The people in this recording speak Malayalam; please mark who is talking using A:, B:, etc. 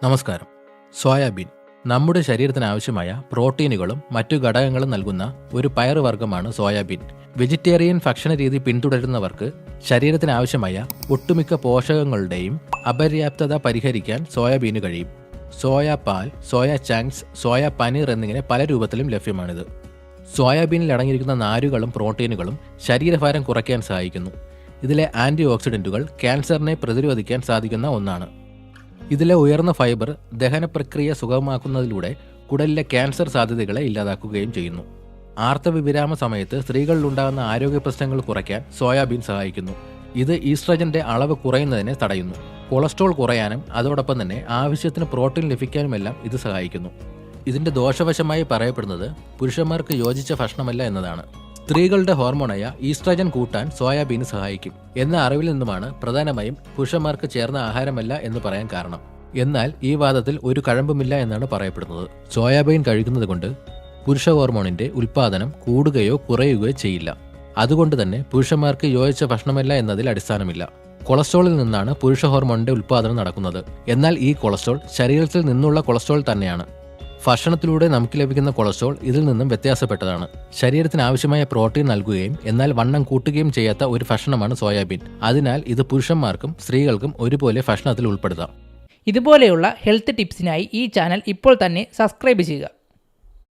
A: നമസ്കാരം. സോയാബീൻ നമ്മുടെ ശരീരത്തിന് ആവശ്യമായ പ്രോട്ടീനുകളും മറ്റു ഘടകങ്ങളും നൽകുന്ന ഒരു പയറുവർഗ്ഗമാണ് സോയാബീൻ. വെജിറ്റേറിയൻ ഭക്ഷണരീതി പിന്തുടരുന്നവർക്ക് ശരീരത്തിന് ആവശ്യമായ ഒട്ടുമിക്ക പോഷകങ്ങളുടെയും അപര്യാപ്തത പരിഹരിക്കാൻ സോയാബീന് കഴിയും. സോയ പാൽ, സോയ ചങ്ക്സ്, സോയ പനീർ എന്നിങ്ങനെ പല രൂപത്തിലും ലഭ്യമാണിത്. സോയാബീനിൽ അടങ്ങിയിരിക്കുന്ന നാരുകളും പ്രോട്ടീനുകളും ശരീരഭാരം കുറയ്ക്കാൻ സഹായിക്കുന്നു. ഇതിലെ ആൻറ്റി ഓക്സിഡൻറ്റുകൾ ക്യാൻസറിനെ പ്രതിരോധിക്കാൻ സാധിക്കുന്ന ഒന്നാണ്. ഇതിലെ ഉയർന്ന ഫൈബർ ദഹന പ്രക്രിയ സുഗമമാക്കുന്നതിലൂടെ കുടലിലെ ക്യാൻസർ സാധ്യതകളെ ഇല്ലാതാക്കുകയും ചെയ്യുന്നു. ആർത്തവവിരാമ സമയത്ത് സ്ത്രീകളിലുണ്ടാകുന്ന ആരോഗ്യ പ്രശ്നങ്ങൾ കുറയ്ക്കാൻ സോയാബീൻ സഹായിക്കുന്നു. ഇത് ഈസ്ട്രജന്റെ അളവ് കുറയുന്നതിനെ തടയുന്നു. കൊളസ്ട്രോൾ കുറയാനും അതോടൊപ്പം തന്നെ ആവശ്യത്തിന് പ്രോട്ടീൻ ലഭിക്കാനുമെല്ലാം ഇത് സഹായിക്കുന്നു. ഇതിന്റെ ദോഷവശമായി പറയപ്പെടുന്നത് പുരുഷന്മാർക്ക് യോജിച്ച ഭക്ഷണമല്ല എന്നതാണ്. സ്ത്രീകളുടെ ഹോർമോണായ ഈസ്ട്രജൻ കൂട്ടാൻ സോയാബീൻ സഹായിക്കും എന്ന അറിവിൽ നിന്നുമാണ് പ്രധാനമായും പുരുഷന്മാർക്ക് ചേർന്ന ആഹാരമല്ല എന്ന് പറയാൻ കാരണം. എന്നാൽ ഈ വാദത്തിൽ ഒരു കഴമ്പുമില്ല എന്നാണ് പറയപ്പെടുന്നത്. സോയാബീൻ കഴിക്കുന്നത് കൊണ്ട് പുരുഷ ഹോർമോണിന്റെ ഉൽപ്പാദനം കൂടുകയോ കുറയുകയോ ചെയ്യില്ല. അതുകൊണ്ട് തന്നെ പുരുഷന്മാർക്ക് യോജിച്ച ഭക്ഷണമല്ല എന്നതിൽ അടിസ്ഥാനമില്ല. കൊളസ്ട്രോളിൽ നിന്നാണ് പുരുഷ ഹോർമോണിന്റെ ഉൽപ്പാദനം നടക്കുന്നത്. എന്നാൽ ഈ കൊളസ്ട്രോൾ ശരീരത്തിൽ നിന്നുള്ള കൊളസ്ട്രോൾ തന്നെയാണ്. ഭക്ഷണത്തിലൂടെ നമുക്ക് ലഭിക്കുന്ന കൊളസ്ട്രോൾ ഇതിൽ നിന്നും വ്യത്യാസപ്പെട്ടതാണ്. ശരീരത്തിന് ആവശ്യമായ പ്രോട്ടീൻ നൽകുകയും എന്നാൽ വണ്ണം കൂട്ടുകയും ചെയ്യാത്ത ഒരു ഭക്ഷണമാണ് സോയാബീൻ. അതിനാൽ ഇത് പുരുഷന്മാർക്കും സ്ത്രീകൾക്കും ഒരുപോലെ ഭക്ഷണത്തിൽ ഉൾപ്പെടുത്താം.
B: ഇതുപോലെയുള്ള ഹെൽത്ത് ടിപ്സിനായി ഈ ചാനൽ ഇപ്പോൾ തന്നെ സബ്സ്ക്രൈബ് ചെയ്യുക.